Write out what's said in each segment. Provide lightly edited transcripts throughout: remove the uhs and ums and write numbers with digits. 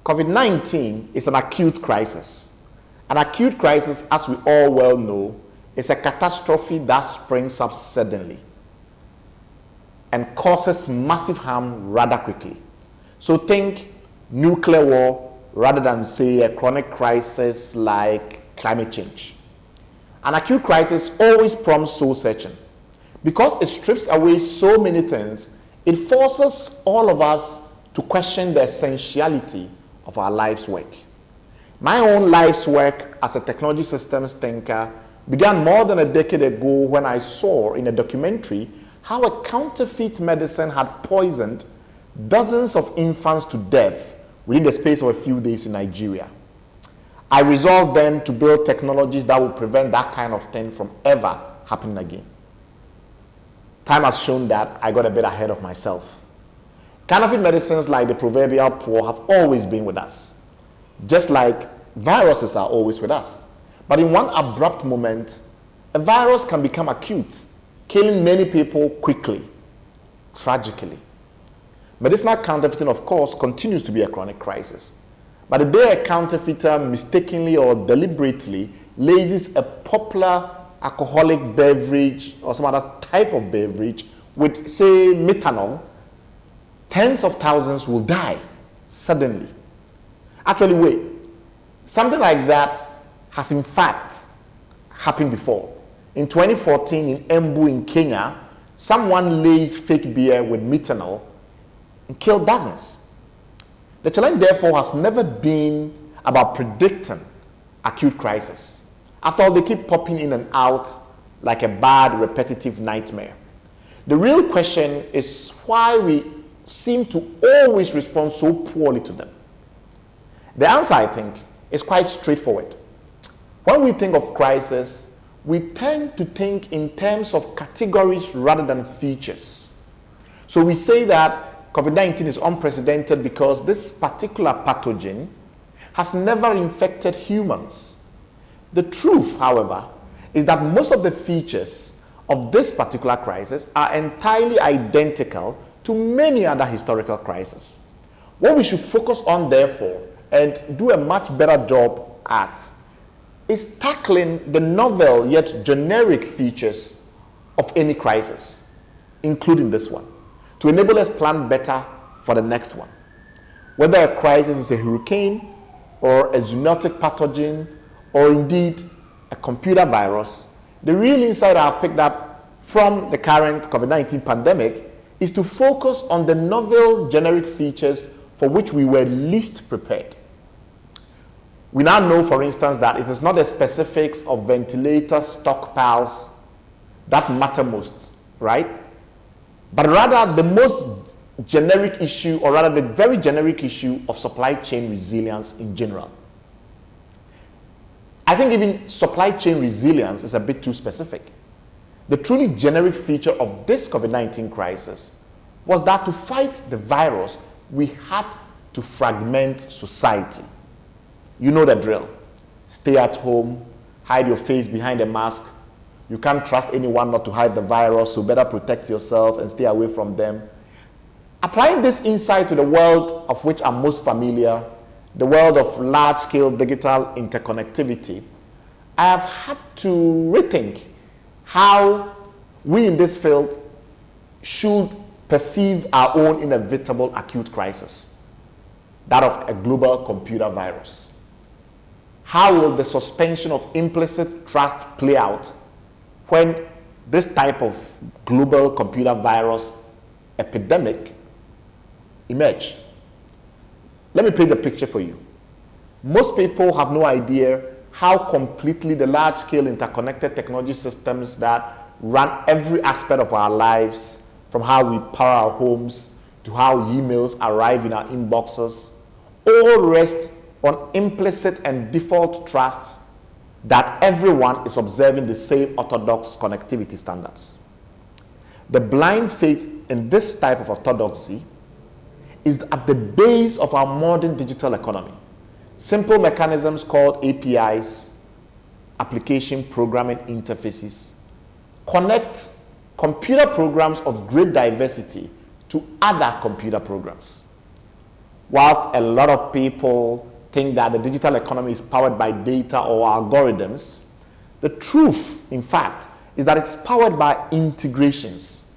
COVID-19 is an acute crisis. An acute crisis, as we all well know, is a catastrophe that springs up suddenly and causes massive harm rather quickly. So think nuclear war rather than, say, a chronic crisis like climate change. An acute crisis always prompts soul searching. Because it strips away so many things, it forces all of us to question the essentiality of our life's work. My own life's work as a technology systems thinker began more than a decade ago when I saw in a documentary how a counterfeit medicine had poisoned dozens of infants to death within the space of a few days in Nigeria. I resolved then to build technologies that would prevent that kind of thing from ever happening again. Time has shown that I got a bit ahead of myself. Counterfeit medicines like the proverbial poor have always been with us, just like viruses are always with us. But in one abrupt moment, a virus can become acute, killing many people quickly, tragically. Medicinal counterfeiting, of course, continues to be a chronic crisis. But the day a counterfeiter mistakenly or deliberately laces a popular alcoholic beverage or some other type of beverage with, say, methanol, tens of thousands will die suddenly. Actually, wait, something like that has in fact happened before. In 2014 in Embu in Kenya, someone laced fake beer with methanol and killed dozens. The challenge, therefore, has never been about predicting acute crisis. After all, they keep popping in and out like a bad, repetitive nightmare. The real question is why we seem to always respond so poorly to them. The answer, I think, is quite straightforward. When we think of crisis, we tend to think in terms of categories rather than features. So we say that COVID-19 is unprecedented because this particular pathogen has never infected humans. The truth, however, is that most of the features of this particular crisis are entirely identical to many other historical crises. What we should focus on, therefore, and do a much better job at is tackling the novel yet generic features of any crisis, including this one, to enable us plan better for the next one. Whether a crisis is a hurricane or a zoonotic pathogen or indeed a computer virus, the real insight I've picked up from the current COVID-19 pandemic is to focus on the novel generic features for which we were least prepared. We now know, for instance, that it is not the specifics of ventilator stockpiles that matter most, right? But rather the most generic issue, or rather the very generic issue of supply chain resilience in general. I think even supply chain resilience is a bit too specific. The truly generic feature of this COVID-19 crisis was that to fight the virus, we had to fragment society. You know the drill. Stay at home, hide your face behind a mask. You can't trust anyone not to hide the virus, so better protect yourself and stay away from them. Applying this insight to the world of which I'm most familiar, the world of large-scale digital interconnectivity, I have had to rethink how we in this field should perceive our own inevitable acute crisis, that of a global computer virus. How will the suspension of implicit trust play out when this type of global computer virus epidemic emerge? Let me paint the picture for you. Most people have no idea how completely the large-scale interconnected technology systems that run every aspect of our lives, from how we power our homes to how emails arrive in our inboxes, all rest on implicit and default trust that everyone is observing the same orthodox connectivity standards. The blind faith in this type of orthodoxy is at the base of our modern digital economy. Simple mechanisms called APIs, application programming interfaces, connect computer programs of great diversity to other computer programs. Whilst a lot of people think that the digital economy is powered by data or algorithms, the truth, in fact, is that it's powered by integrations.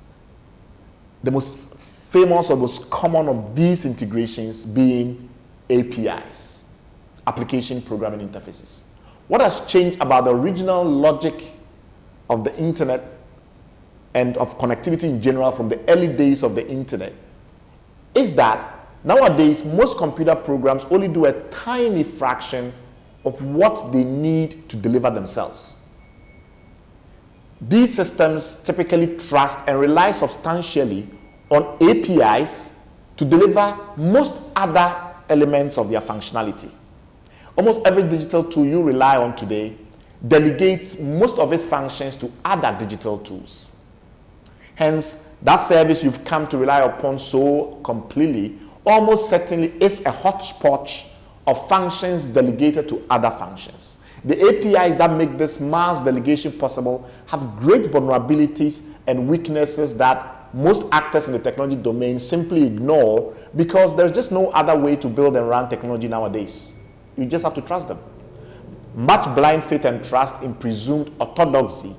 The most famous or most common of these integrations being APIs, application programming interfaces. What has changed about the original logic of the internet and of connectivity in general from the early days of the internet is that nowadays most computer programs only do a tiny fraction of what they need to deliver themselves. These systems typically trust and rely substantially on APIs to deliver most other elements of their functionality. Almost every digital tool you rely on today delegates most of its functions to other digital tools. Hence, that service you've come to rely upon so completely almost certainly is a hodgepodge of functions delegated to other functions. The APIs that make this mass delegation possible have great vulnerabilities and weaknesses that most actors in the technology domain simply ignore because there's just no other way to build and run technology nowadays. You just have to trust them. Much blind faith and trust in presumed orthodoxy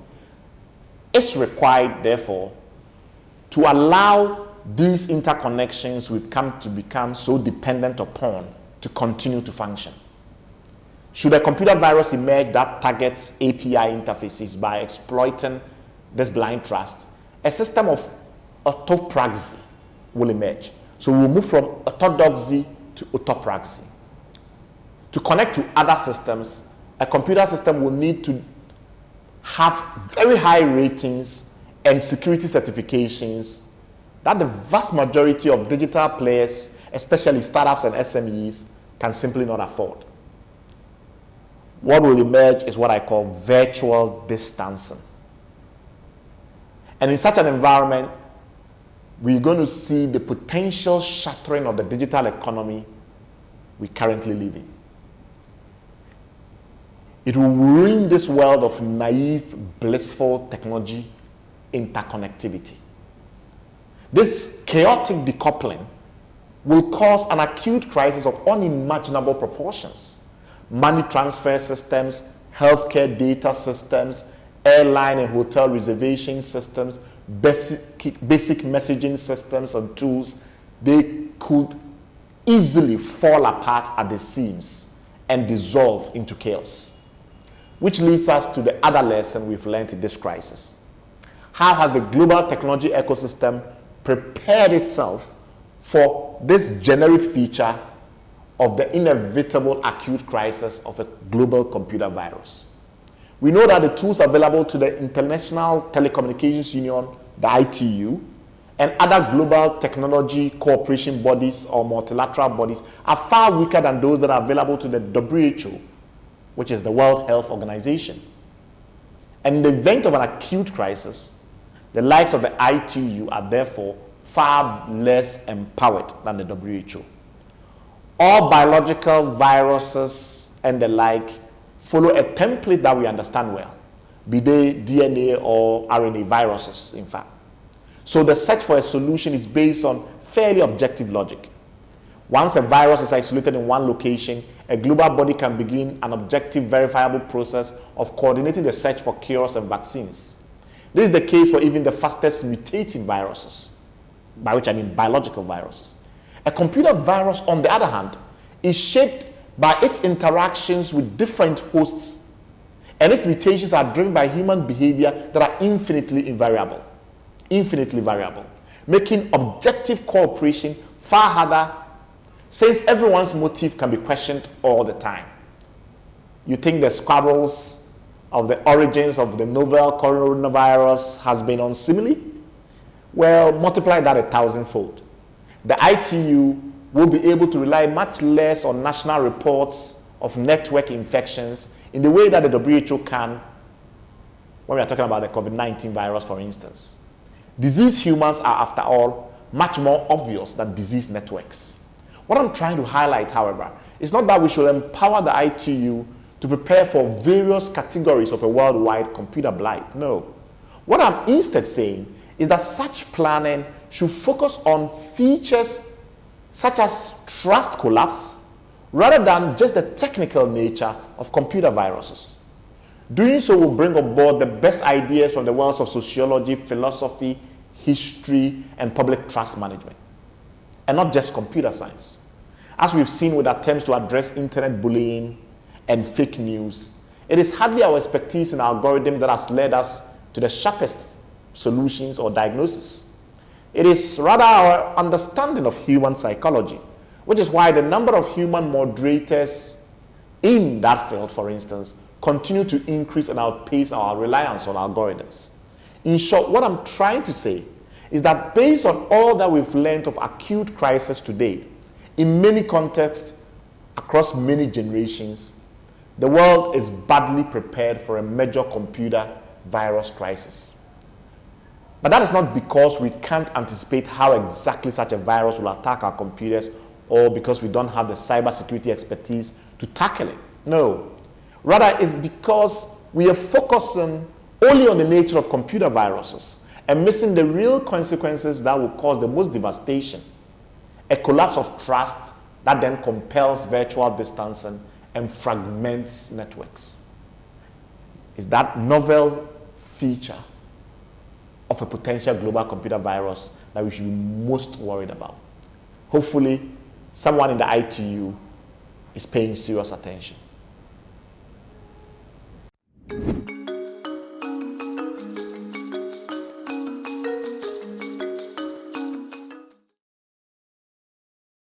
is required, therefore, to allow these interconnections we've come to become so dependent upon to continue to function. Should a computer virus emerge that targets API interfaces by exploiting this blind trust, a system of autopraxy will emerge. So we'll move from orthodoxy to autopraxy. To connect to other systems, a computer system will need to have very high ratings and security certifications that the vast majority of digital players, especially startups and SMEs, can simply not afford. What will emerge is what I call virtual distancing. And in such an environment, we're going to see the potential shattering of the digital economy we currently live in. It will ruin this world of naive, blissful technology interconnectivity. This chaotic decoupling will cause an acute crisis of unimaginable proportions. Money transfer systems, healthcare data systems, airline and hotel reservation systems, basic messaging systems and tools, they could easily fall apart at the seams and dissolve into chaos. Which leads us to the other lesson we've learned in this crisis. How has the global technology ecosystem prepared itself for this generic feature of the inevitable acute crisis of a global computer virus? We know that the tools available to the International Telecommunication Union, the ITU, and other global technology cooperation bodies or multilateral bodies are far weaker than those that are available to the WHO, which is the World Health Organization. And in the event of an acute crisis, the likes of the ITU are therefore far less empowered than the WHO. All biological viruses and the like follow a template that we understand well, be they DNA or RNA viruses, in fact. So the search for a solution is based on fairly objective logic. Once a virus is isolated in one location, a global body can begin an objective, verifiable process of coordinating the search for cures and vaccines. This is the case for even the fastest mutating viruses, by which I mean biological viruses. A computer virus, on the other hand, is shaped by its interactions with different hosts, and its mutations are driven by human behavior that are infinitely variable, making objective cooperation far harder since everyone's motive can be questioned all the time. You think the squabbles of the origins of the novel coronavirus has been on simile? Well, multiply that 1,000-fold. The ITU will be able to rely much less on national reports of network infections in the way that the WHO can when we are talking about the COVID-19 virus, for instance. Disease humans are, after all, much more obvious than disease networks. What I'm trying to highlight, however, is not that we should empower the ITU to prepare for various categories of a worldwide computer blight. No. What I'm instead saying is that such planning should focus on features such as trust collapse, rather than just the technical nature of computer viruses. Doing so will bring aboard the best ideas from the worlds of sociology, philosophy, history, and public trust management, and not just computer science. As we've seen with attempts to address internet bullying and fake news, it is hardly our expertise in algorithms that has led us to the sharpest solutions or diagnosis. It is rather our understanding of human psychology, which is why the number of human moderators in that field, for instance, continue to increase and outpace our reliance on algorithms. In short, what I'm trying to say is that based on all that we've learned of acute crisis today, in many contexts, across many generations, the world is badly prepared for a major computer virus crisis. But that is not because we can't anticipate how exactly such a virus will attack our computers, or because we don't have the cybersecurity expertise to tackle it. No. Rather, it's because we are focusing only on the nature of computer viruses and missing the real consequences that will cause the most devastation. A collapse of trust that then compels virtual distancing and fragments networks. Is that novel feature of a potential global computer virus that we should be most worried about. Hopefully, someone in the ITU is paying serious attention.